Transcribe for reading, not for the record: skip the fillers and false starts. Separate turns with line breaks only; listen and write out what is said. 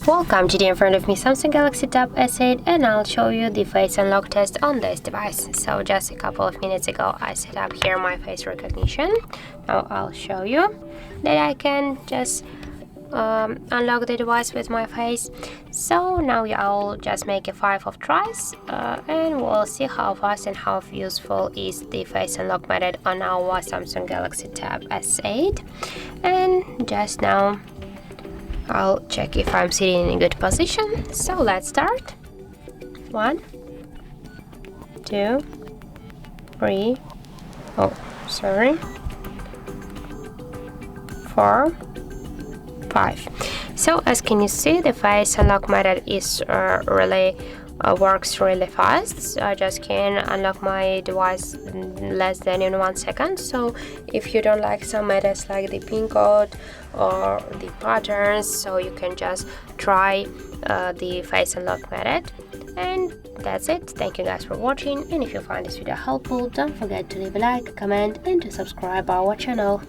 Welcome, today in front of me Samsung Galaxy Tab S8 and I'll show you the face unlock test on this device. So just a couple of minutes ago I set up here my face recognition. Now I'll show you that I can just unlock the device with my face. So now I'll just make a 5 of tries and we'll see how fast and how useful is the face unlock method on our Samsung Galaxy Tab S8. And just now I'll check if I'm sitting in a good position. So let's start. 1, 2, 3, 4, 5. So as can you see, the face unlock method is really works really fast. So I just can unlock my device in less than in 1 second. So if you don't like some methods like the pin code or the patterns, so you can just try the face unlock method. And that's it. Thank you guys for watching, and if you find this video helpful, don't forget to leave a like, comment and to subscribe our channel.